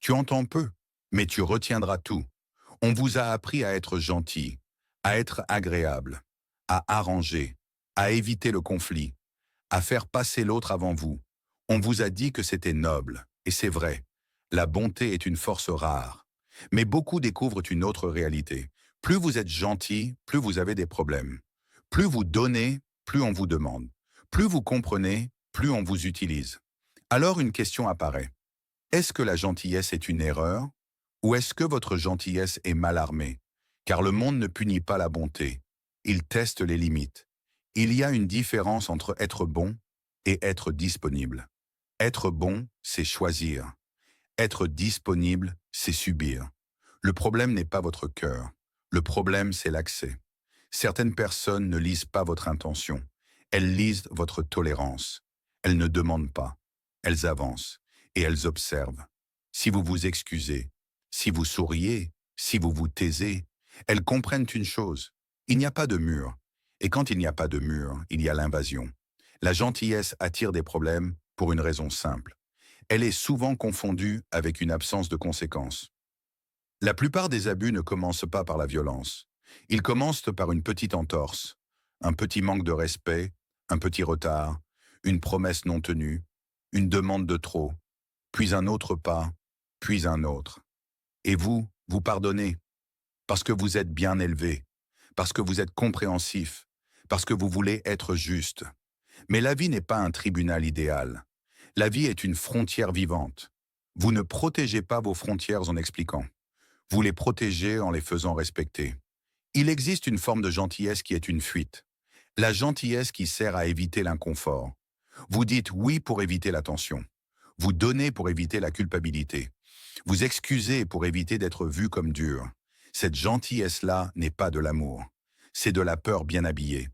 Tu entends peu, mais tu retiendras tout. On vous a appris à être gentil, à être agréable, à arranger, à éviter le conflit, à faire passer l'autre avant vous. On vous a dit que c'était noble, et c'est vrai. La bonté est une force rare. Mais beaucoup découvrent une autre réalité. Plus vous êtes gentil, plus vous avez des problèmes. Plus vous donnez, plus on vous demande. Plus vous comprenez, plus on vous utilise. Alors une question apparaît. Est-ce que la gentillesse est une erreur? Ou est-ce que votre gentillesse est mal armée? Car le monde ne punit pas la bonté. Il teste les limites. Il y a une différence entre être bon et être disponible. Être bon, c'est choisir. Être disponible, c'est subir. Le problème n'est pas votre cœur. Le problème, c'est l'accès. Certaines personnes ne lisent pas votre intention. Elles lisent votre tolérance. Elles ne demandent pas. Elles avancent et elles observent. Si vous vous excusez, si vous souriez, si vous vous taisez, elles comprennent une chose. Il n'y a pas de mur. Et quand il n'y a pas de mur, il y a l'invasion. La gentillesse attire des problèmes pour une raison simple. Elle est souvent confondue avec une absence de conséquences. La plupart des abus ne commencent pas par la violence. Ils commencent par une petite entorse, un petit manque de respect, un petit retard, une promesse non tenue, une demande de trop, puis un autre pas, puis un autre. Et vous, vous pardonnez, parce que vous êtes bien élevé, parce que vous êtes compréhensif, parce que vous voulez être juste. Mais la vie n'est pas un tribunal idéal. La vie est une frontière vivante. Vous ne protégez pas vos frontières en expliquant. Vous les protégez en les faisant respecter. Il existe une forme de gentillesse qui est une fuite. La gentillesse qui sert à éviter l'inconfort. Vous dites oui pour éviter la tension. Vous donnez pour éviter la culpabilité. Vous excusez pour éviter d'être vu comme dur. Cette gentillesse-là n'est pas de l'amour. C'est de la peur bien habillée.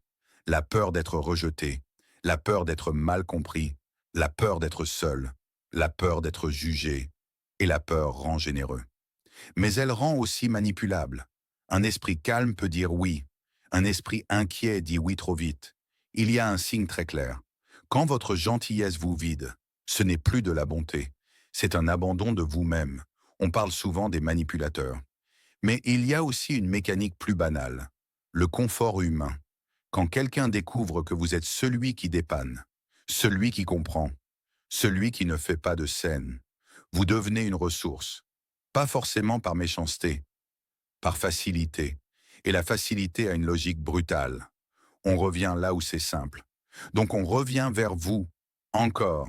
La peur d'être rejeté. La peur d'être mal compris. La peur d'être seul. La peur d'être jugé. Et la peur rend généreux. Mais elle rend aussi manipulable. Un esprit calme peut dire oui. Un esprit inquiet dit oui trop vite. Il y a un signe très clair. Quand votre gentillesse vous vide, ce n'est plus de la bonté. C'est un abandon de vous-même. On parle souvent des manipulateurs. Mais il y a aussi une mécanique plus banale. Le confort humain. Quand quelqu'un découvre que vous êtes celui qui dépanne, celui qui comprend, celui qui ne fait pas de scène, vous devenez une ressource. Pas forcément par méchanceté, par facilité. Et la facilité a une logique brutale. On revient là où c'est simple. Donc on revient vers vous, encore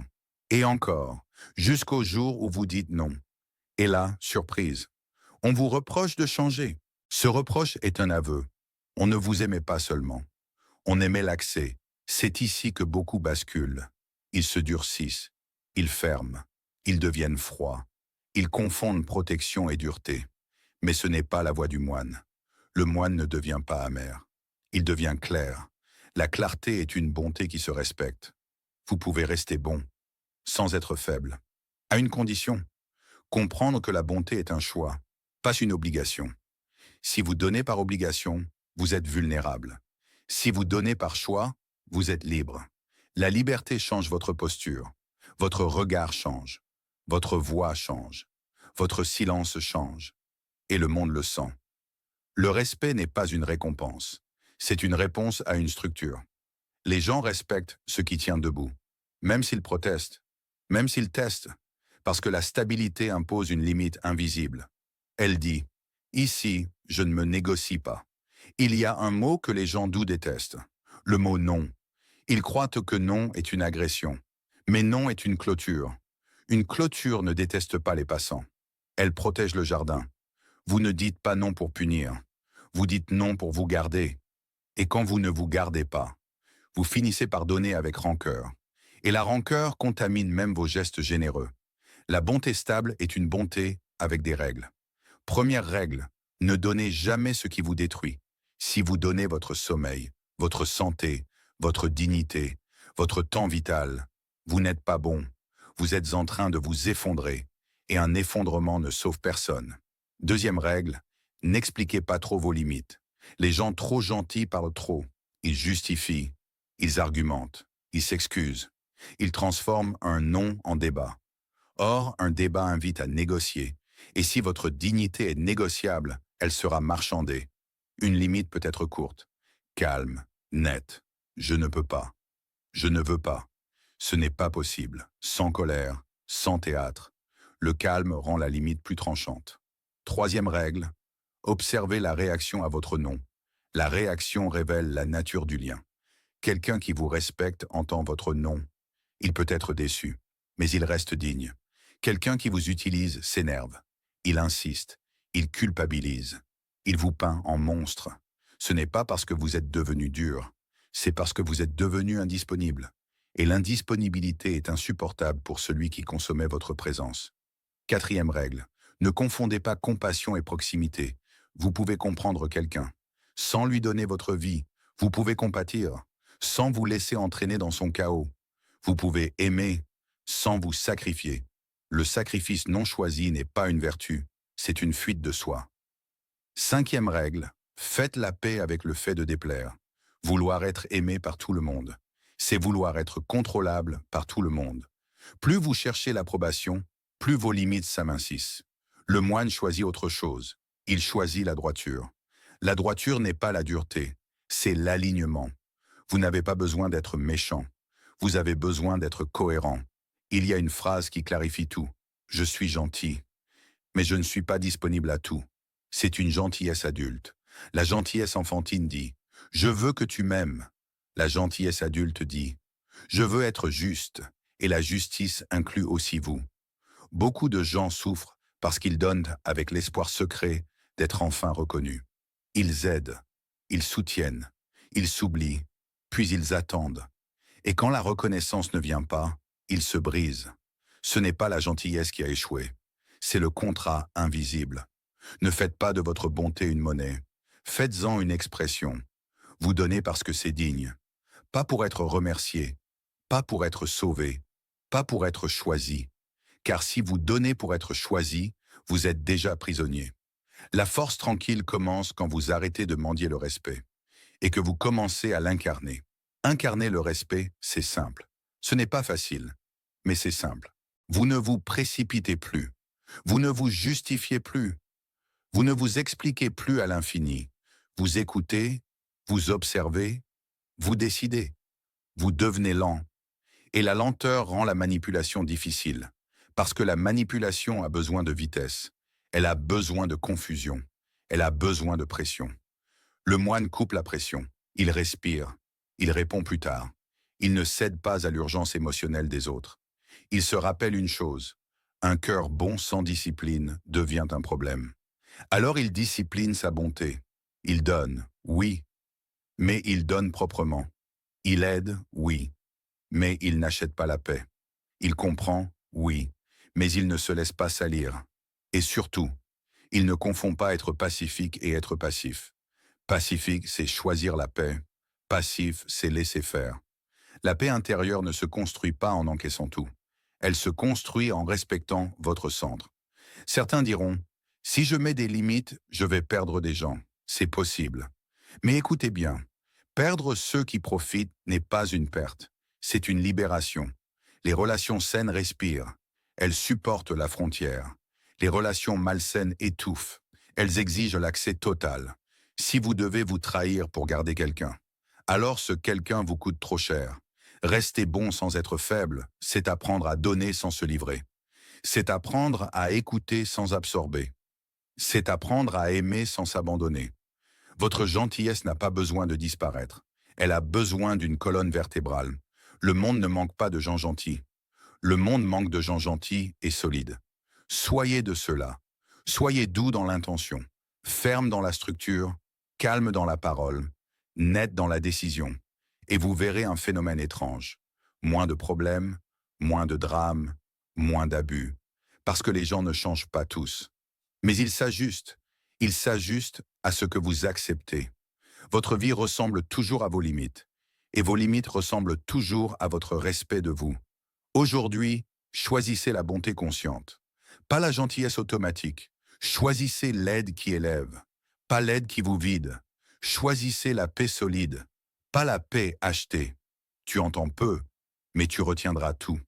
et encore, jusqu'au jour où vous dites non. Et là, surprise, on vous reproche de changer. Ce reproche est un aveu. On ne vous aimait pas seulement. On aimait l'accès. C'est ici que beaucoup basculent. Ils se durcissent. Ils ferment. Ils deviennent froids. Ils confondent protection et dureté. Mais ce n'est pas la voie du moine. Le moine ne devient pas amer. Il devient clair. La clarté est une bonté qui se respecte. Vous pouvez rester bon, sans être faible. À une condition, comprendre que la bonté est un choix, pas une obligation. Si vous donnez par obligation, vous êtes vulnérable. Si vous donnez par choix, vous êtes libre. La liberté change votre posture. Votre regard change. Votre voix change. Votre silence change. Et le monde le sent. Le respect n'est pas une récompense. C'est une réponse à une structure. Les gens respectent ce qui tient debout, même s'ils protestent, même s'ils testent, parce que la stabilité impose une limite invisible. Elle dit, ici, je ne me négocie pas. Il y a un mot que les gens doux détestent, le mot non. Ils croient que non est une agression, mais non est une clôture. Une clôture ne déteste pas les passants. Elle protège le jardin. Vous ne dites pas non pour punir. Vous dites non pour vous garder. Et quand vous ne vous gardez pas, vous finissez par donner avec rancœur. Et la rancœur contamine même vos gestes généreux. La bonté stable est une bonté avec des règles. Première règle, ne donnez jamais ce qui vous détruit. Si vous donnez votre sommeil, votre santé, votre dignité, votre temps vital, vous n'êtes pas bon. Vous êtes en train de vous effondrer. Et un effondrement ne sauve personne. Deuxième règle, n'expliquez pas trop vos limites. Les gens trop gentils parlent trop. Ils justifient, ils argumentent, ils s'excusent. Ils transforment un non en débat. Or, un débat invite à négocier. Et si votre dignité est négociable, elle sera marchandée. Une limite peut être courte. Calme, nette. Je ne peux pas. Je ne veux pas. Ce n'est pas possible. Sans colère, sans théâtre. Le calme rend la limite plus tranchante. Troisième règle, observez la réaction à votre nom. La réaction révèle la nature du lien. Quelqu'un qui vous respecte entend votre nom. Il peut être déçu, mais il reste digne. Quelqu'un qui vous utilise s'énerve. Il insiste. Il culpabilise. Il vous peint en monstre. Ce n'est pas parce que vous êtes devenu dur. C'est parce que vous êtes devenu indisponible. Et l'indisponibilité est insupportable pour celui qui consommait votre présence. Quatrième règle, ne confondez pas compassion et proximité. Vous pouvez comprendre quelqu'un. Sans lui donner votre vie, vous pouvez compatir. Sans vous laisser entraîner dans son chaos. Vous pouvez aimer sans vous sacrifier. Le sacrifice non choisi n'est pas une vertu, c'est une fuite de soi. Cinquième règle, faites la paix avec le fait de déplaire. Vouloir être aimé par tout le monde, c'est vouloir être contrôlable par tout le monde. Plus vous cherchez l'approbation, plus vos limites s'amincissent. Le moine choisit autre chose, il choisit la droiture. La droiture n'est pas la dureté, c'est l'alignement. Vous n'avez pas besoin d'être méchant, vous avez besoin d'être cohérent. Il y a une phrase qui clarifie tout. Je suis gentil, mais je ne suis pas disponible à tout. C'est une gentillesse adulte. La gentillesse enfantine dit « Je veux que tu m'aimes ». La gentillesse adulte dit « Je veux être juste » et la justice inclut aussi vous. Beaucoup de gens souffrent parce qu'ils donnent avec l'espoir secret d'être enfin reconnus. Ils aident, ils soutiennent, ils s'oublient, puis ils attendent. Et quand la reconnaissance ne vient pas, ils se brisent. Ce n'est pas la gentillesse qui a échoué, c'est le contrat invisible. Ne faites pas de votre bonté une monnaie, faites-en une expression. Vous donnez parce que c'est digne, pas pour être remercié, pas pour être sauvé, pas pour être choisi. Car si vous donnez pour être choisi, vous êtes déjà prisonnier. La force tranquille commence quand vous arrêtez de mendier le respect et que vous commencez à l'incarner. Incarner le respect, c'est simple. Ce n'est pas facile, mais c'est simple. Vous ne vous précipitez plus. Vous ne vous justifiez plus. Vous ne vous expliquez plus à l'infini. Vous écoutez, vous observez, vous décidez. Vous devenez lent. Et la lenteur rend la manipulation difficile. Parce que la manipulation a besoin de vitesse. Elle a besoin de confusion. Elle a besoin de pression. Le moine coupe la pression. Il respire. Il répond plus tard. Il ne cède pas à l'urgence émotionnelle des autres. Il se rappelle une chose. Un cœur bon sans discipline devient un problème. Alors il discipline sa bonté. Il donne, oui, mais il donne proprement. Il aide, oui, mais il n'achète pas la paix. Il comprend, oui, mais il ne se laisse pas salir. Et surtout, il ne confond pas être pacifique et être passif. Pacifique, c'est choisir la paix. Passif, c'est laisser faire. La paix intérieure ne se construit pas en encaissant tout. Elle se construit en respectant votre centre. Certains diront, si je mets des limites, je vais perdre des gens. C'est possible. Mais écoutez bien, perdre ceux qui profitent n'est pas une perte, c'est une libération. Les relations saines respirent. Elles supportent la frontière. Les relations malsaines étouffent. Elles exigent l'accès total. Si vous devez vous trahir pour garder quelqu'un, alors ce quelqu'un vous coûte trop cher. Rester bon sans être faible, c'est apprendre à donner sans se livrer. C'est apprendre à écouter sans absorber. C'est apprendre à aimer sans s'abandonner. Votre gentillesse n'a pas besoin de disparaître. Elle a besoin d'une colonne vertébrale. Le monde ne manque pas de gens gentils. Le monde manque de gens gentils et solides. Soyez de ceux-là. Soyez doux dans l'intention, ferme dans la structure, calme dans la parole, net dans la décision. Et vous verrez un phénomène étrange. Moins de problèmes, moins de drames, moins d'abus. Parce que les gens ne changent pas tous. Mais ils s'ajustent. Ils s'ajustent à ce que vous acceptez. Votre vie ressemble toujours à vos limites. Et vos limites ressemblent toujours à votre respect de vous. Aujourd'hui, choisissez la bonté consciente. Pas la gentillesse automatique. Choisissez l'aide qui élève. Pas l'aide qui vous vide. Choisissez la paix solide. Pas la paix achetée. Tu entends peu, mais tu retiendras tout.